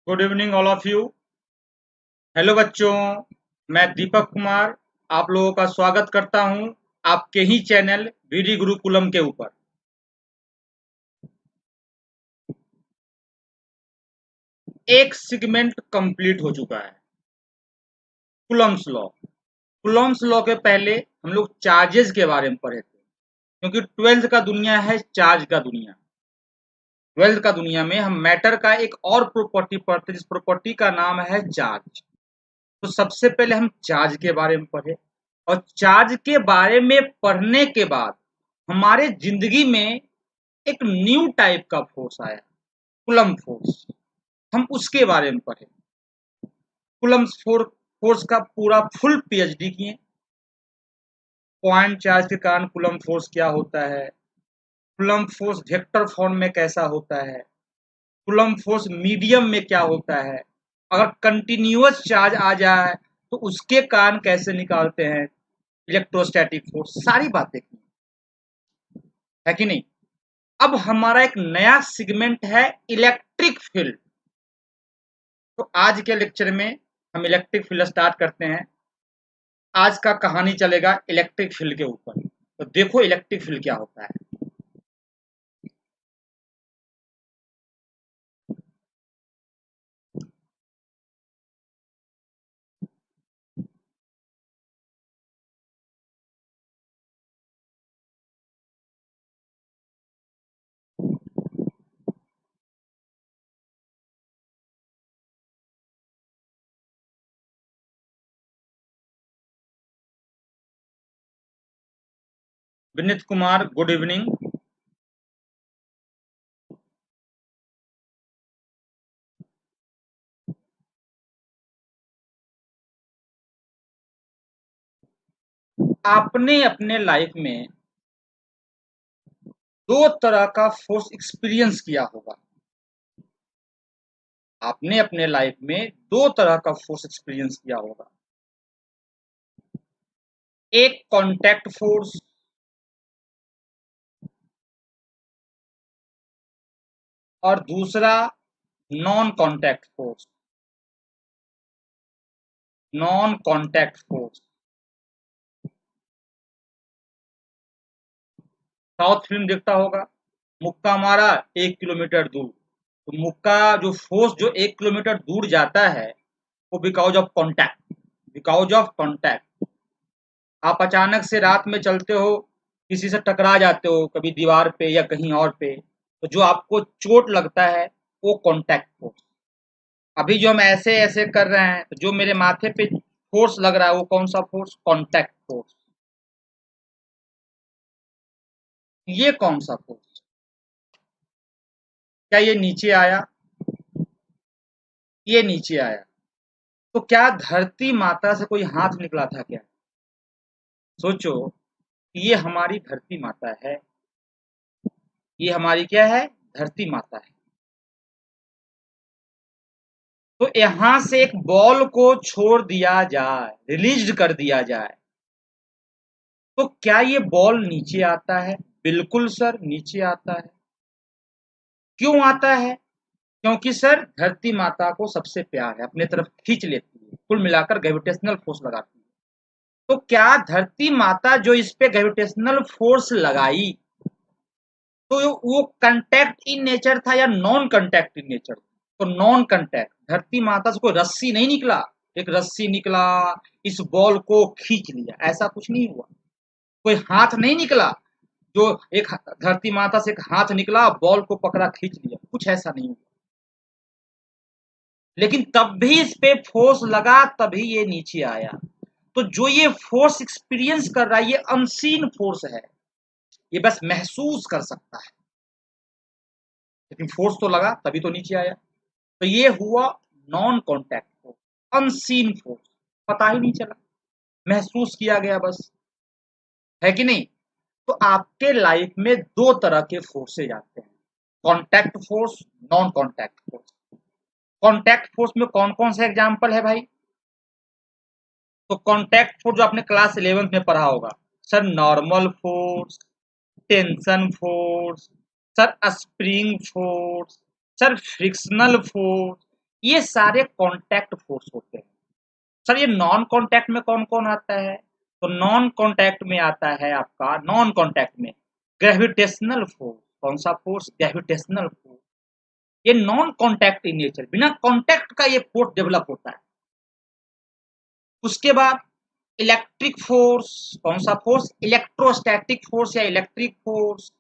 Good evening all of you. Hello बच्चों, मैं दीपक कुमार आप लोगों का स्वागत करता हूं आपके ही चैनल बीडी गुरुकुलम के ऊपर। एक सेगमेंट कंप्लीट हो चुका है, कुलम्स लॉ। कुलम्स लॉ के पहले हम लोग चार्जेस के बारे में पढ़े थे, क्योंकि ट्वेल्थ का दुनिया है चार्ज का दुनिया। ट्वेल्थ का दुनिया में हम मैटर का एक और प्रॉपर्टी पढ़ते हैं, जिस प्रॉपर्टी का नाम है चार्ज। तो सबसे पहले हम चार्ज के बारे में पढ़े, और चार्ज के बारे में पढ़ने के बाद हमारे जिंदगी में एक न्यू टाइप का फोर्स आया, कुलम्ब फोर्स। हम उसके बारे में पढ़े। कुलम्ब फोर्स का पूरा फुल पीएचडी किए। पॉइंट चार्ज के कारण कुलम्ब फोर्स क्या होता है, कुलम्ब फोर्स वेक्टर फॉर्म में कैसा होता है, कुलम्ब फोर्स मीडियम में क्या होता है, अगर कंटिन्यूअस चार्ज आ जाए तो उसके कारण कैसे निकालते हैं, इलेक्ट्रोस्टैटिक फोर्स, सारी बातें की है कि नहीं। अब हमारा एक नया सेगमेंट है इलेक्ट्रिक फील्ड। तो आज के लेक्चर में हम इलेक्ट्रिक फील्ड स्टार्ट करते हैं। आज का कहानी चलेगा इलेक्ट्रिक फील्ड के ऊपर। तो देखो इलेक्ट्रिक फील्ड क्या होता है। Vineet Kumar, good evening. आपने अपने लाइफ में दो तरह का फोर्स एक्सपीरियंस किया होगा। आपने अपने लाइफ में दो तरह का फोर्स एक्सपीरियंस किया होगा। एक कांटेक्ट फोर्स और दूसरा non contact force. Non contact force. South film देखता होगा, मुक्का मारा 1 किलोमीटर दूर। तो मुक्का जो फोर्स जो 1 किलोमीटर दूर जाता है वो because of contact. Because of contact. आप अचानक से रात में चलते हो, किसी से टकरा जाते हो, कभी दीवार पे या कहीं और पे, तो जो आपको चोट लगता है वो कॉन्टैक्ट फोर्स। अभी जो हम ऐसे ऐसे कर रहे हैं, तो जो मेरे माथे पे फोर्स लग रहा है वो कौन सा फोर्स, कॉन्टैक्ट फोर्स। ये कौन सा फोर्स, क्या ये नीचे आया, ये नीचे आया, तो क्या धरती माता से कोई हाथ निकला था क्या। सोचो, ये हमारी धरती माता है, ये हमारी क्या है, धरती माता है। तो यहां से एक बॉल को छोड़ दिया जाए, रिलीज कर दिया जाए, तो क्या ये बॉल नीचे आता है। बिल्कुल सर, नीचे आता है। क्यों आता है, क्योंकि सर धरती माता को सबसे प्यार है, अपने तरफ खींच लेती है, कुल मिलाकर ग्रेविटेशनल फोर्स लगाती है। तो क्या धरती माता जो इस पे ग्रेविटेशनल फोर्स लगाई, तो वो कंटैक्ट इन नेचर था या नॉन कंटैक्ट इन नेचर। तो नॉन कंटैक्ट, धरती माता से कोई रस्सी नहीं निकला, एक रस्सी निकला इस बॉल को खींच लिया, ऐसा कुछ नहीं हुआ। कोई हाथ नहीं निकला, जो एक धरती माता से एक हाथ निकला बॉल को पकड़ा खींच लिया, कुछ ऐसा नहीं हुआ। लेकिन तब भी इस पे फोर्स लगा, तभी ये नीचे आया। तो जो ये फोर्स एक्सपीरियंस कर रहा है ये अनसीन फोर्स है, ये बस महसूस कर सकता है, लेकिन फोर्स तो लगा तभी तो नीचे आया। तो ये हुआ non contact force, unseen force, पता ही नहीं चला, महसूस किया गया बस, है कि नहीं। तो आपके लाइफ में दो तरह के फोर्सेज आते हैं, contact force, non contact force. Contact force में कौन कौन से एग्जाम्पल है भाई। तो कॉन्टैक्ट फोर्स जो आपने क्लास 11th में पढ़ा होगा, sir normal force, tension force, sir spring force, sir frictional force, ये सारे कॉन्टैक्ट फोर्स होते हैं। सर ये नॉन कॉन्टैक्ट में कौन कौन आता है? तो नॉन कॉन्टैक्ट में आता है आपका, नॉन कॉन्टैक्ट में ग्रेविटेशनल फोर्स। कौन सा फोर्स? Gravitational force. ये नॉन कॉन्टैक्ट इन नेचर, बिना कॉन्टैक्ट का ये फोर्स डेवलप होता है। उसके बाद इलेक्ट्रिक फोर्स। कौन सा फोर्स? इलेक्ट्रोस्टैटिक फोर्स या इलेक्ट्रिक फोर्स।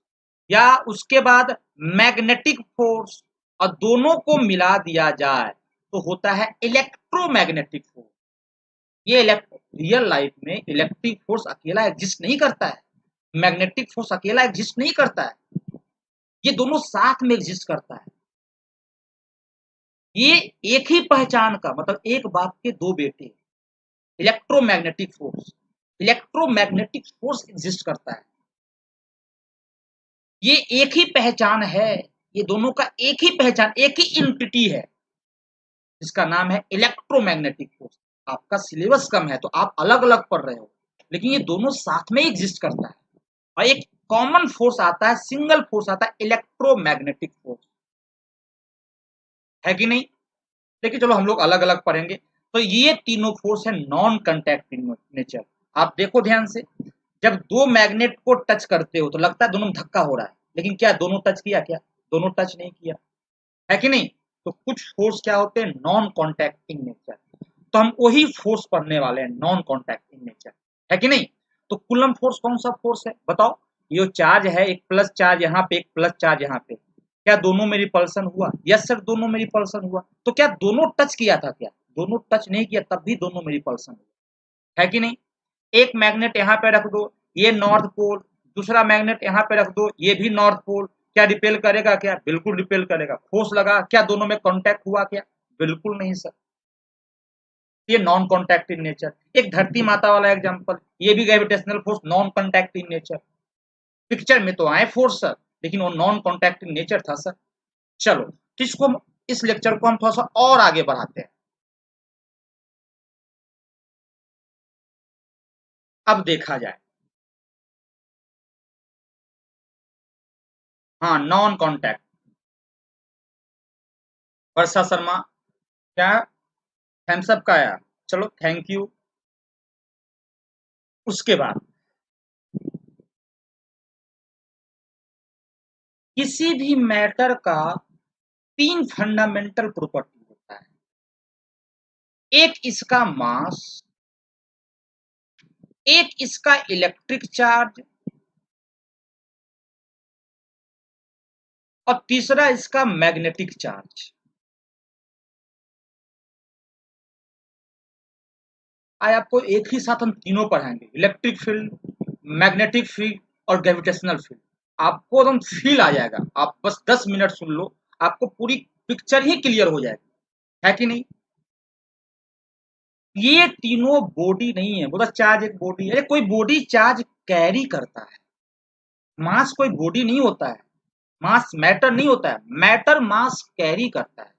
या उसके बाद मैग्नेटिक फोर्स, और दोनों को मिला दिया जाए तो होता है इलेक्ट्रोमैग्नेटिक फोर्स। ये रियल लाइफ में इलेक्ट्रिक फोर्स अकेला एग्जिस्ट नहीं करता है, मैग्नेटिक फोर्स अकेला एग्जिस्ट नहीं करता है, ये दोनों साथ में एग्जिस्ट करता है। ये एक ही पहचान का, मतलब एक बाप के दो बेटे। Electromagnetic force, electromagnetic force exist करता है। ये एक ही पहचान है, ये दोनों का एक ही पहचान, एक ही इंटिटी है, जिसका नाम है इलेक्ट्रोमैग्नेटिक फोर्स। आपका सिलेबस कम है तो आप अलग अलग पढ़ रहे हो, लेकिन ये दोनों साथ में एग्जिस्ट करता है। और एक कॉमन फोर्स आता है, सिंगल फोर्स आता है, इलेक्ट्रोमैग्नेटिक फोर्स, है कि नहीं? देखिए चलो हम लोग अलग अलग पढ़ेंगे। तो ये तीनों फोर्स है नॉन कंटैक्ट इन नेचर। आप देखो ध्यान से, जब दो मैग्नेट को टच करते हो तो लगता है दोनों में धक्का हो रहा है, लेकिन क्या दोनों टच किया? क्या दोनों टच नहीं किया, है कि नहीं? तो कुछ फोर्स क्या होते हैं? Non contact in nature. तो हम वही फोर्स पढ़ने वाले हैं, नॉन कॉन्टैक्ट इन नेचर, है कि नहीं? तो कूलम फोर्स कौन सा फोर्स है बताओ? ये चार्ज है, एक प्लस चार्ज यहाँ पे, एक प्लस चार्ज यहाँ पे, क्या दोनों में रिपल्सन हुआ? यस सर, दोनों में रिपल्सन हुआ। तो क्या दोनों टच किया था? क्या दोनों टच नहीं किया, तब भी दोनों में रिपल्सन हुआ, है कि नहीं? एक मैग्नेट यहाँ पे रख दो, ये नॉर्थ पोल, दूसरा मैग्नेट यहाँ पे रख दो, ये भी नॉर्थ पोल, क्या रिपेल करेगा? क्या बिल्कुल रिपेल करेगा। फोर्स लगा, क्या दोनों में कांटेक्ट हुआ? क्या बिल्कुल नहीं सर, ये नॉन कॉन्टैक्ट इन नेचर। एक धरती माता वाला एग्जांपल, ये भी gravitational force non contact in nature. Picture में तो आए फोर्स सर, लेकिन वो नॉन कॉन्टैक्ट इन नेचर था सर। चलो, तो इसको, इस लेक्चर को हम थोड़ा सा और आगे बढ़ाते हैं। अब देखा जाए, हाँ नॉन कॉन्टैक्ट, वर्षा शर्मा, क्या थम्सअप का आया? चलो थैंक यू। उसके बाद किसी भी मैटर का तीन फंडामेंटल प्रॉपर्टी होता है। एक इसका मास, एक इसका इलेक्ट्रिक चार्ज, और तीसरा इसका मैग्नेटिक चार्ज। आज आपको एक ही साथ हम तीनों पढ़ाएंगे, इलेक्ट्रिक फील्ड, मैग्नेटिक फील्ड और ग्रेविटेशनल फील्ड। आपको एकदम फील आ जाएगा, आप बस 10 मिनट सुन लो, आपको पूरी पिक्चर ही क्लियर हो जाएगी, है कि नहीं? ये तीनों बॉडी नहीं है, बोला चार्ज एक बॉडी है, कोई बॉडी चार्ज कैरी करता है। मास कोई बॉडी नहीं होता है, मास मैटर नहीं होता है, मैटर मास कैरी करता है।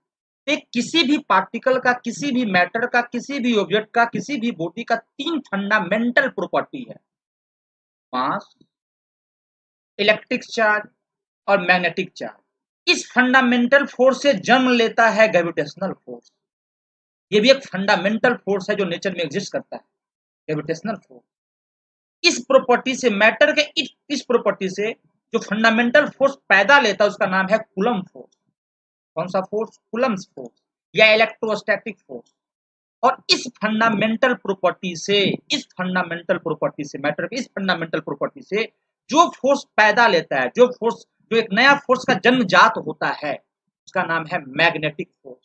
एक किसी भी पार्टिकल का, किसी भी मैटर का, किसी भी ऑब्जेक्ट का, किसी भी बॉडी का तीन फंडामेंटल प्रॉपर्टी है, मास, इलेक्ट्रिक चार्ज और मैग्नेटिक चार्ज। इस फंडामेंटल फोर्स से जन्म लेता है ग्रेविटेशनल फोर्स। ये भी एक फंडामेंटल फोर्स है जो नेचर में एग्जिस्ट करता है, ग्रेविटेशनल फोर्स। इस प्रॉपर्टी से, मैटर के इस प्रॉपर्टी से जो फंडामेंटल फोर्स पैदा लेता है, उसका नाम है कूलम फोर्स। कौन सा फोर्स? कूलम फोर्स या इलेक्ट्रोस्टैटिक फोर्स। और इस फंडामेंटल प्रॉपर्टी से, इस फंडामेंटल प्रॉपर्टी से, मैटर की इस फंडामेंटल प्रॉपर्टी से जो फोर्स पैदा लेता है, जो फोर्स, जो एक नया फोर्स का जन्मजात होता है, उसका नाम है मैग्नेटिक फोर्स।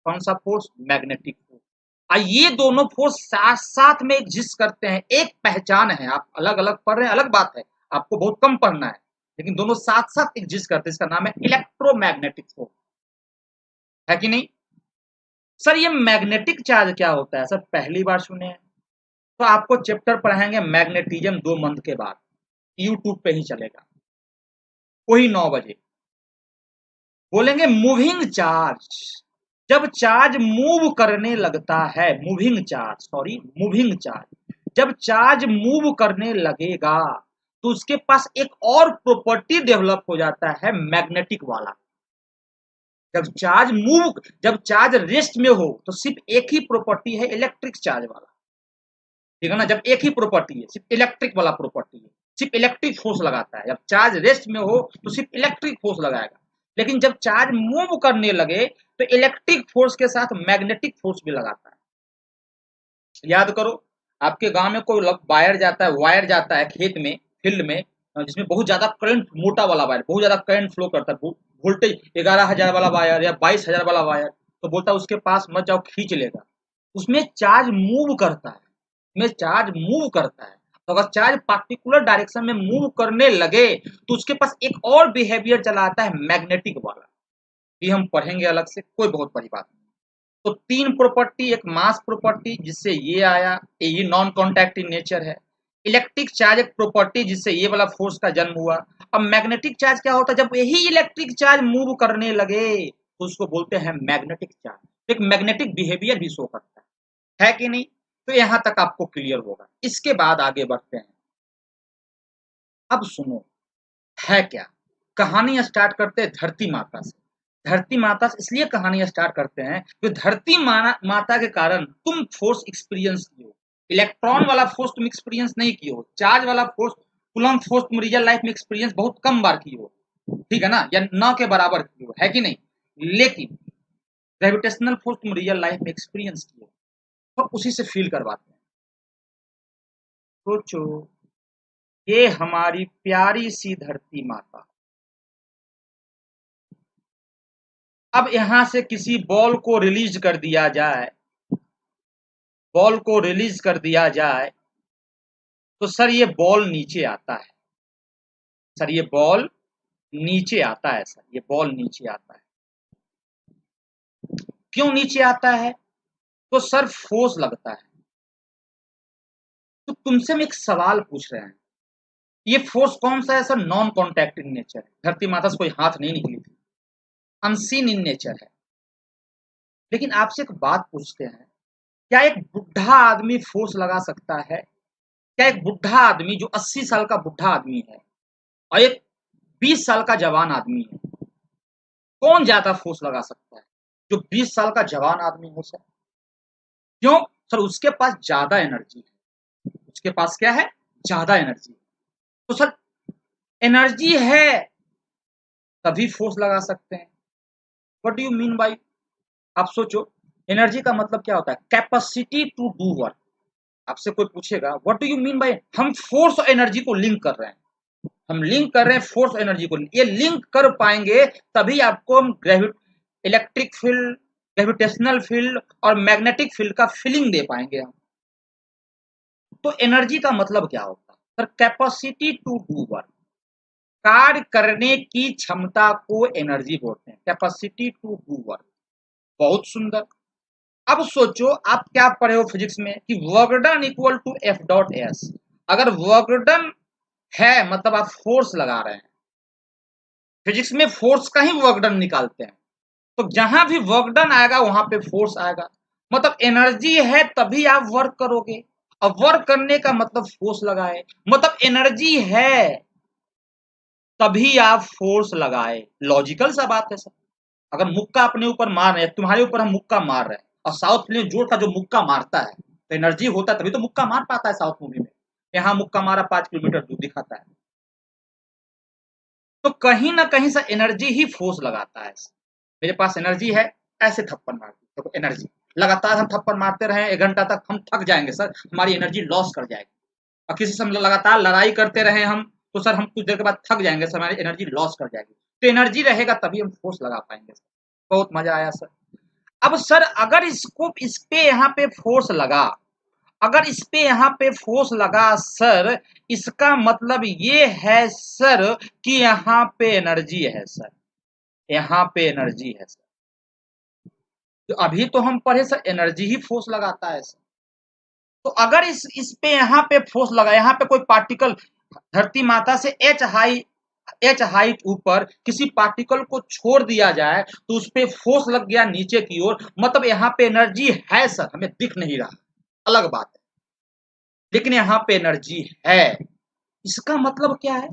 कौन सा फोर्स? Magnetic force. ये दोनों फोर्स साथ साथ में एग्जिस्ट करते हैं, एक पहचान है। आप अलग अलग पढ़ रहे हैं अलग बात है, आपको बहुत कम पढ़ना है, लेकिन दोनों साथ साथ एग्जिस्ट करते हैं, इसका नाम है इलेक्ट्रोमैग्नेटिक फोर्स, है कि नहीं? सर ये मैग्नेटिक चार्ज क्या होता है? सर पहली बार सुने हैं, तो आपको चैप्टर पढ़ाएंगे मैग्नेटिज्म 2 मंथ के बाद, यूट्यूब पे ही चलेगा, वही 9 बजे। बोलेंगे मूविंग चार्ज, जब चार्ज मूव करने लगता है, moving charge, sorry moving charge, जब चार्ज मूव करने लगेगा तो उसके पास एक और प्रॉपर्टी डेवलप हो जाता है, मैग्नेटिक वाला। जब चार्ज रेस्ट में हो तो सिर्फ एक ही प्रॉपर्टी है इलेक्ट्रिक चार्ज वाला, ठीक है ना। जब एक ही प्रॉपर्टी है, सिर्फ इलेक्ट्रिक वाला प्रॉपर्टी है, सिर्फ इलेक्ट्रिक फोर्स लगाता है। जब चार्ज रेस्ट में हो तो सिर्फ इलेक्ट्रिक फोर्स लगाएगा, लेकिन जब चार्ज मूव करने लगे तो इलेक्ट्रिक फोर्स के साथ मैग्नेटिक फोर्स भी लगाता है। याद करो, आपके गांव में कोई वायर जाता है खेत में, फील्ड में, जिसमें बहुत ज्यादा करंट, मोटा वाला वायर, बहुत ज्यादा करंट फ्लो करता है, वोल्टेज 11,000 वाला वायर या 22,000 वाला वायर, तो बोलता है उसके पास मत जाओ, खींच लेगा। उसमें चार्ज मूव करता है, तो अगर चार्ज पार्टिकुलर डायरेक्शन में मूव करने लगे तो उसके पास एक और बिहेवियर चला आता है मैग्नेटिक वाला। ये हम पढ़ेंगे अलग से, कोई बहुत बड़ी बात नहीं। तो 3 प्रॉपर्टी, एक मास प्रॉपर्टी जिससे ये आया, ये नॉन कॉन्टैक्ट इन नेचर है। इलेक्ट्रिक चार्ज एक प्रॉपर्टी जिससे ये वाला फोर्स का जन्म हुआ। अब मैग्नेटिक चार्ज क्या होता है, जब यही इलेक्ट्रिक चार्ज मूव करने लगे तो उसको बोलते हैं मैग्नेटिक चार्ज। एक मैग्नेटिक बिहेवियर भी शो करता है कि नहीं। तो यहां तक आपको क्लियर होगा। इसके बाद आगे बढ़ते हैं। अब सुनो है क्या, कहानी स्टार्ट करते हैं धरती माता से। धरती माता से इसलिए कहानी स्टार्ट करते हैं कि धरती माता के कारण तुम फोर्स एक्सपीरियंस किए हो। इलेक्ट्रॉन वाला फोर्स तुम एक्सपीरियंस नहीं किए हो, चार्ज वाला फोर्स, कूलम्ब फोर्स तुम रियल लाइफ में एक्सपीरियंस बहुत कम बार किए हो, ठीक है ना, या न के बराबर किए हो, है कि नहीं। लेकिन ग्रेविटेशनल फोर्स तुम रियल लाइफ में एक्सपीरियंस किए हो, तो उसी से फील करवाते हैं। सोचो, ये हमारी प्यारी सी धरती माता, अब यहां से किसी बॉल को रिलीज कर दिया जाए, तो सर ये बॉल नीचे आता है, सर ये बॉल नीचे आता है, सर ये बॉल नीचे आता है। क्यों नीचे आता है, तो सर फोर्स लगता है। तो तुमसे हम एक सवाल पूछ रहे हैं, ये फोर्स कौन सा है sir, non contact in nature है, धरती माता से कोई हाथ नहीं निकली थी, अनसीन इन नेचर है। लेकिन आपसे एक बात पूछते हैं, क्या एक बुढ़ा आदमी फोर्स लगा सकता है? क्या एक बुढ़ा आदमी जो 80 साल का बुढ़ा आदमी है और एक 20 साल का जवान आदमी है, कौन ज्यादा फोर्स लगा सकता है? जो 20 साल का जवान आदमी हो सर। क्यों सर? उसके पास ज्यादा एनर्जी है, उसके पास क्या है, ज्यादा एनर्जी। तो सर एनर्जी है तभी फोर्स लगा सकते हैं। What do you mean by, आप सोचो, एनर्जी का मतलब क्या होता है, कैपेसिटी टू डू वर्क। आपसे कोई पूछेगा what do you mean by, हम फोर्स और एनर्जी को लिंक कर रहे हैं, फोर्स एनर्जी को। ये लिंक कर पाएंगे तभी आपको हम इलेक्ट्रिक फील्ड, ग्रेविटेशनल फील्ड और मैग्नेटिक फील्ड का फीलिंग दे पाएंगे हम। तो एनर्जी का मतलब क्या होता है sir, capacity to do work, कार्य करने की क्षमता को एनर्जी बोलते हैं, कैपेसिटी टू डू वर्क। बहुत सुंदर। अब सोचो, आप क्या पढ़े हो फिजिक्स में कि work done equal to F dot S. अगर वर्क डन है मतलब आप फोर्स लगा रहे हैं, फिजिक्स में फोर्स का ही वर्क डन निकालते हैं, तो जहां भी वर्क डन आएगा वहां पे फोर्स आएगा। मतलब एनर्जी है तभी आप वर्क करोगे, और वर्क करने का मतलब फोर्स लगाए, मतलब एनर्जी है तभी आप फोर्स लगाए। लॉजिकल सा बात है सर। अगर मुक्का अपने ऊपर मार रहे हैं, तुम्हारे ऊपर हम मुक्का मार रहे हैं, और साउथ फिल्म जोर का जो मुक्का मारता है तो एनर्जी होता है तभी तो मुक्का मार पाता है साउथ मूवी में। यहाँ मुक्का मारा 5 किलोमीटर दूर दिखाता है, तो कहीं ना कहीं से एनर्जी ही फोर्स लगाता है। मेरे पास एनर्जी है, ऐसे थप्पड़ मार दी, तो एनर्जी। लगातार हम थप्पड़ मारते रहे 1 घंटा तक, हम थक जाएंगे सर, हमारी एनर्जी लॉस कर जाएगी। और किसी से हम लगातार लड़ाई करते रहे हम, तो सर हम कुछ देर के बाद थक जाएंगे सर, हमारी एनर्जी लॉस कर जाएगी। तो एनर्जी रहेगा तभी हम फोर्स लगा पाएंगे सर। बहुत मजा आया सर। अब सर अगर इसको इस पे यहाँ पे फोर्स लगा, अगर इस पे यहाँ पे फोर्स लगा सर, इसका मतलब ये है सर कि यहाँ पे एनर्जी है सर, यहाँ पे एनर्जी है सर। तो अभी तो हम पढ़े सर एनर्जी ही फोर्स लगाता है सर। तो अगर इस पे यहाँ पे फोर्स लगा, यहाँ पे कोई पार्टिकल धरती माता से एच हाइट ऊपर किसी पार्टिकल को छोड़ दिया जाए तो उस पे फोर्स लग गया नीचे की ओर, मतलब यहाँ पे एनर्जी है सर, हमें दिख नहीं रहा, अलग बात है, लेकिन यहाँ पे एनर्जी है। इसका मतलब क्या है,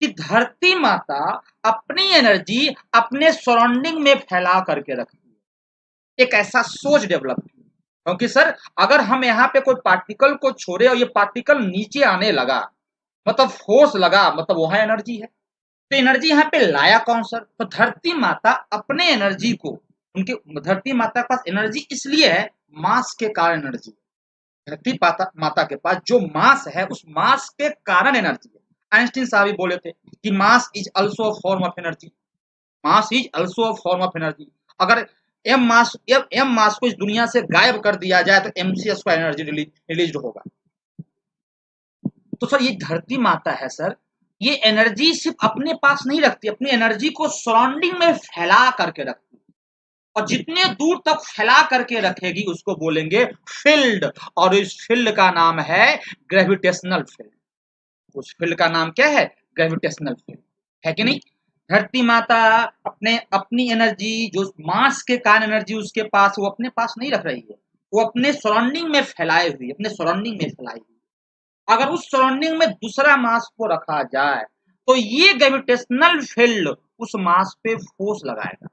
कि धरती माता अपनी एनर्जी अपने सराउंडिंग में फैला करके रखती है। एक ऐसा सोच डेवलप की, क्योंकि सर अगर हम यहाँ पे कोई पार्टिकल को छोड़े और ये पार्टिकल नीचे आने लगा, मतलब फोर्स लगा, मतलब वो है एनर्जी है। तो एनर्जी यहाँ पे लाया कौन सर? तो धरती माता अपने एनर्जी को, उनके धरती माता के पास एनर्जी इसलिए है, मास के कारण एनर्जी। धरती माता के पास जो मास है, उस मास के कारण एनर्जी है। आइंस्टीन साहब भी बोले थे कि mass is also a form of energy, mass is also a form of energy. अगर एम मास को इस दुनिया से गायब कर दिया जाए तो एमसी स्क्वायर एनर्जी रिलीज होगा। तो सर ये धरती माता है सर, ये एनर्जी सिर्फ अपने पास नहीं रखती, अपनी एनर्जी को सराउंडिंग में फैला करके रखती है। और जितने दूर तक फैला करके रखेगी उसको बोलेंगे फील्ड, और इस फील्ड का नाम है ग्रेविटेशनल फील्ड। उस फील्ड का नाम क्या है? ग्रेविटेशनल फील्ड, है कि नहीं? धरती माता अपने अपनी एनर्जी, जो मास के कारण एनर्जी उसके पास, वो अपने पास नहीं रख रही है, वो अपने सराउंडिंग में फैलाए हुई, अपने सराउंडिंग में फैलाई हुई। अगर उस सराउंडिंग में दूसरा मास को रखा जाए तो ये ग्रेविटेशनल फील्ड उस मास पे फोर्स लगाएगा।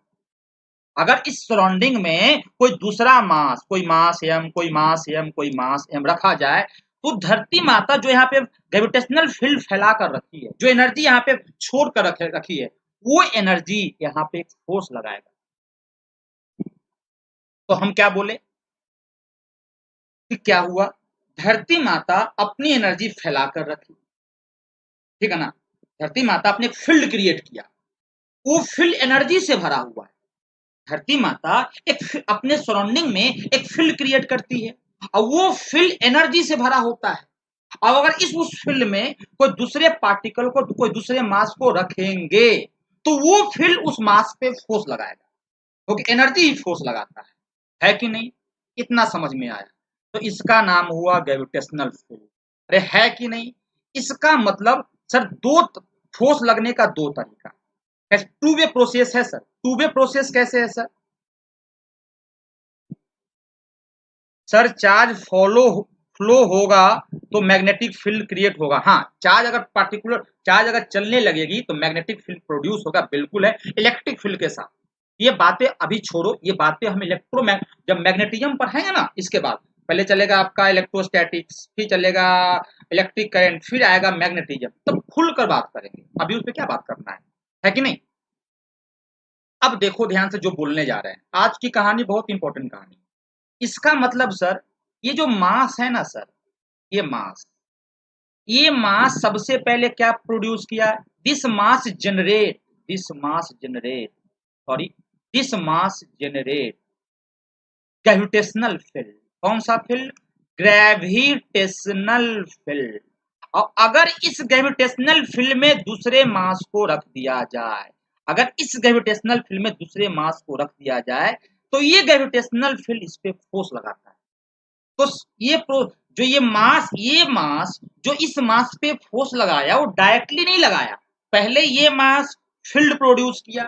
अगर इस सराउंडिंग में कोई दूसरा मास, कोई मास एम, कोई मास एम, कोई मास एम रखा जाए, तो धरती माता जो यहाँ पे ग्रेविटेशनल फील्ड फैला कर रखी है, जो एनर्जी यहाँ पे छोड़ कर रखी है, वो एनर्जी यहाँ पे एक फोर्स लगाएगा। तो हम क्या बोले कि क्या हुआ? धरती माता अपनी एनर्जी फैला कर रखी, ठीक है ना? धरती माता अपने एक फील्ड क्रिएट किया, वो फील्ड एनर्जी से भरा हुआ है। धरती माता एक अपने सराउंडिंग में एक फील्ड क्रिएट करती है, और वो फील्ड एनर्जी से भरा होता है। अब अगर उस फील्ड में कोई दूसरे पार्टिकल को, कोई दूसरे मास को रखेंगे, तो वो फील्ड उस मास पे फोर्स लगाएगा, क्योंकि एनर्जी ही फोर्स लगाता है कि नहीं? इतना समझ में आया? तो इसका नाम हुआ ग्रेविटेशनल फील्ड। अरे है कि नहीं? इसका मतलब सर दो फोर्स लगने का दो तरीका, टू वे प्रोसेस है सर। टू वे प्रोसेस कैसे है सर? सर चार्ज फ्लो होगा तो मैग्नेटिक फील्ड क्रिएट होगा। हाँ, चार्ज अगर पार्टिकुलर चार्ज अगर चलने लगेगी तो मैग्नेटिक फील्ड प्रोड्यूस होगा, बिल्कुल है, इलेक्ट्रिक फील्ड के साथ। ये बातें अभी छोड़ो, ये बातें हम जब मैग्नेटिज्म पढ़ाएंगे ना, इसके बाद पहले चलेगा आपका इलेक्ट्रोस्टैटिक्स, फिर चलेगा इलेक्ट्रिक करंट, फिर आएगा मैग्नेटिज्म, तब खुल कर बात करेंगे। अभी उस पर क्या बात करना है कि नहीं? अब देखो ध्यान से जो बोलने जा रहे हैं, आज की कहानी बहुत इंपॉर्टेंट कहानी। इसका मतलब सर, ये जो मास है ना सर, ये मास, ये मास सबसे पहले क्या प्रोड्यूस किया? This mass generate gravitational field. कौन सा फील्ड? Gravitational field. और अगर इस ग्रेविटेशनल फील्ड में दूसरे मास को रख दिया जाए, अगर इस ग्रेविटेशनल फील्ड में दूसरे मास को रख दिया जाए, तो ये ग्रेविटेशनल फील्ड इस पे फोर्स लगाता है। तो ये मास जो इस मास पे फोर्स लगाया, वो डायरेक्टली नहीं लगाया। पहले ये मास फील्ड प्रोड्यूस किया,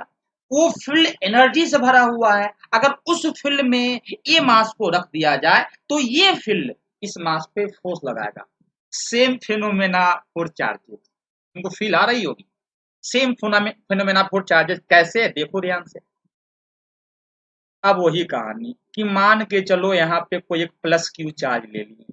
वो फील्ड एनर्जी से भरा हुआ है। अगर उस फील्ड में ये मास को रख दिया जाए तो ये फील्ड इस मास पे फोर्स लगाएगा। सेम फिनोमेना फॉर चार्जेस, तुमको फील आ रही होगी? सेम फिनोमेना फॉर चार्जेस कैसे? देखो ध्यान से। अब वही कहानी कि मान के चलो यहाँ पे कोई एक प्लस क्यू चार्ज ले लिए।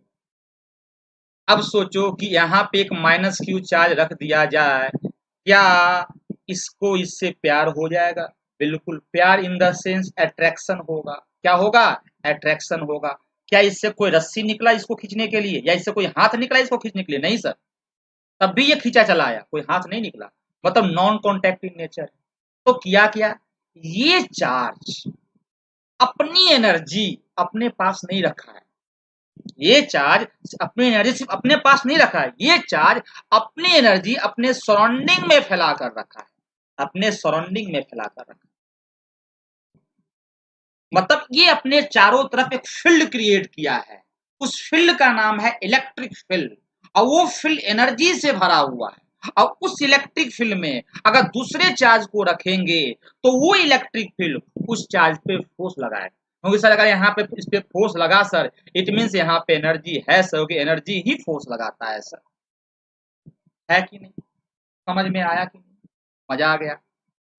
अब सोचो कि यहाँ पे एक माइनस क्यू चार्ज रख दिया जाए, क्या इसको इससे प्यार हो जाएगा? बिल्कुल प्यार, इन द सेंस अट्रैक्शन होगा। क्या होगा? अट्रैक्शन होगा। क्या इससे कोई रस्सी निकला इसको खींचने के लिए, या इससे कोई हाथ निकला इसको खींचने के लिए? नहीं सर, तब भी ये खींचा चला आया, कोई हाथ नहीं निकला, मतलब नॉन कॉन्टैक्ट इन नेचर। तो क्या ये चार्ज अपनी एनर्जी अपने पास नहीं रखा है, ये चार्ज अपनी एनर्जी सिर्फ अपने पास नहीं रखा है, ये चार्ज अपनी एनर्जी अपने सराउंडिंग में फैला कर रखा है, अपने सराउंडिंग में फैला कर रखा है। मतलब ये अपने चारों तरफ एक फील्ड क्रिएट किया है, उस फील्ड का नाम है इलेक्ट्रिक फील्ड, और वो फील्ड एनर्जी से भरा हुआ है। और उस इलेक्ट्रिक फील्ड में अगर दूसरे चार्ज को रखेंगे तो वो इलेक्ट्रिक फील्ड उस चार्ज पे फोर्स लगाएगा। क्योंकि सर अगर यहाँ पे इस पे फोर्स लगा सर, इट मीन्स यहाँ पे एनर्जी है सर, क्योंकि एनर्जी ही फोर्स लगाता है सर, है कि नहीं? समझ में आया कि नहीं? मजा आ गया।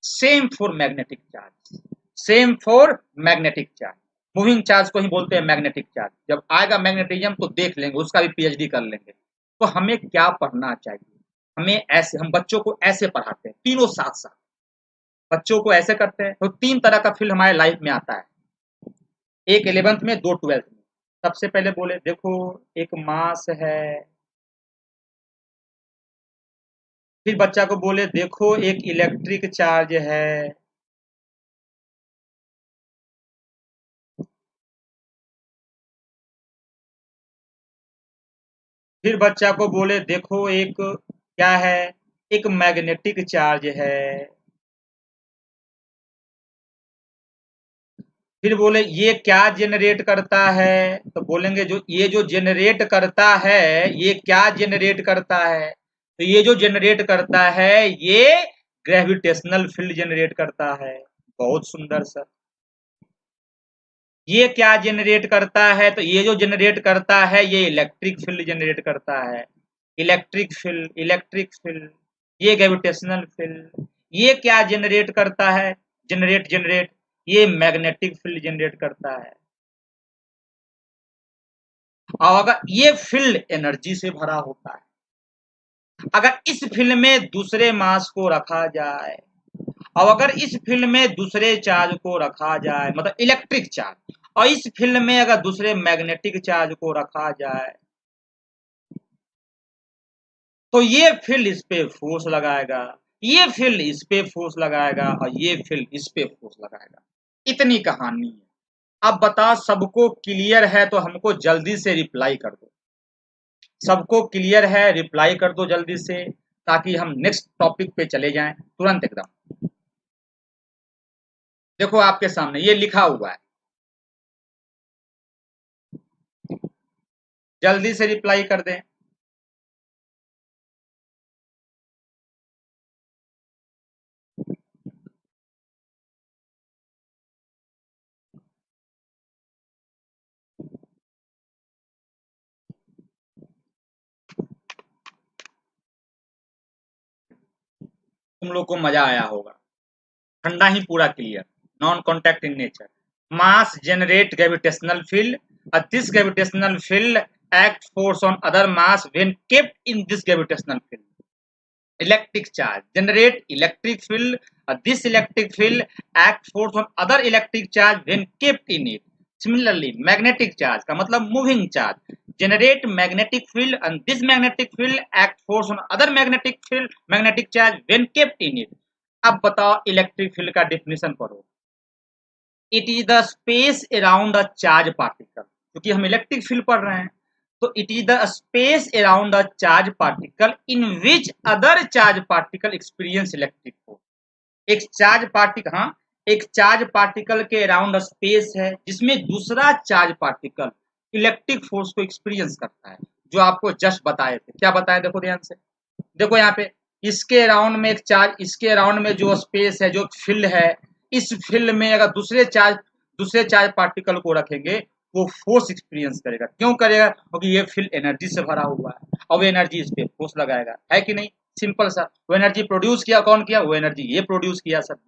Same for magnetic charge, same for magnetic charge. Moving charge को ही बोलते हैं मैग्नेटिक चार्ज। जब आएगा मैग्नेटिज्म तो देख लेंगे, उसका भी पीएचडी कर लेंगे। तो हमें क्या पढ़ना चाहिए? हमें ऐसे, हम बच्चों को ऐसे पढ़ाते हैं, तीनों साथ साथ बच्चों को ऐसे करते हैं। तो 3 तरह का फील्ड हमारे लाइफ में आता है, एक 11th में, 2 12th में। सबसे पहले बोले देखो एक मास है, फिर बच्चा को बोले देखो एक इलेक्ट्रिक चार्ज है, फिर बच्चा को बोले देखो एक क्या है, एक मैग्नेटिक चार्ज है, फिर बोले ये क्या जनरेट करता है, तो बोलेंगे जो ये जो जनरेट करता है, ये क्या जनरेट करता है, तो ये जो जनरेट करता है ये ग्रेविटेशनल फील्ड जनरेट करता है। बहुत सुंदर सर। ये क्या जनरेट करता है, तो ये जो जनरेट करता है ये इलेक्ट्रिक फील्ड जनरेट करता है। इलेक्ट्रिक फील्ड, इलेक्ट्रिक फील्ड, ये ग्रेविटेशनल फील्ड। ये क्या जनरेट करता है, जनरेट जनरेट, ये मैग्नेटिक फील्ड जनरेट करता है। और अगर ये फील्ड एनर्जी से भरा होता है, अगर इस फील्ड में दूसरे मास को रखा जाए, और अगर इस फील्ड में दूसरे चार्ज को रखा जाए, मतलब इलेक्ट्रिक चार्ज, और इस फील्ड में अगर दूसरे मैग्नेटिक चार्ज को रखा जाए, तो ये फील्ड इस पे फोर्स लगाएगा, ये फील्ड इस पे फोर्स लगाएगा, और ये फील्ड इस पे फोर्स लगाएगा। इतनी कहानी है। अब बता, सबको क्लियर है तो हमको जल्दी से रिप्लाई कर दो। सबको क्लियर है, रिप्लाई कर दो जल्दी से, ताकि हम नेक्स्ट टॉपिक पे चले जाएं तुरंत एकदम। देखो आपके सामने ये लिखा हुआ है, जल्दी से रिप्लाई कर दें। तुम लोग को मजा आया होगा। ठंडा ही पूरा clear, non contact in nature, mass generate gravitational field, this gravitational field act force on other mass when kept in this gravitational field. Electric charge generate electric field, this electric field act force on other electric charge when kept in it. Similarly magnetic charge का मतलब moving charge generate magnetic field, and this magnetic field act force on other magnetic charge when kept in it. अब बताओ electric field का definition पढ़ो। It is the space around a charge particle, क्योंकि हम electric field पढ़ रहे हैं, तो it is the space around a charge particle in which other charge particle experience electric force. एक चार्ज पार्टिकल, हाँ, एक चार्ज पार्टिकल के अराउंड स्पेस है जिसमें दूसरा चार्ज पार्टिकल इलेक्ट्रिक फोर्स को एक्सपीरियंस करता है, जो आपको जस्ट बताए थे। क्या बताए, देखो ध्यान से, देखो यहाँ पे इसके अराउंड में एक चार्ज, इसके अराउंड में जो स्पेस है, जो फील्ड है, इस फील्ड में अगर दूसरे चार्ज पार्टिकल को रखेंगे, वो फोर्स एक्सपीरियंस करेगा। क्यों करेगा? क्योंकि ये फील्ड एनर्जी से भरा हुआ है, और वो एनर्जी इस पे फोर्स लगाएगा, है कि नहीं? सिंपल सा। वो एनर्जी प्रोड्यूस किया कौन किया? वो एनर्जी ये प्रोड्यूस किया सर।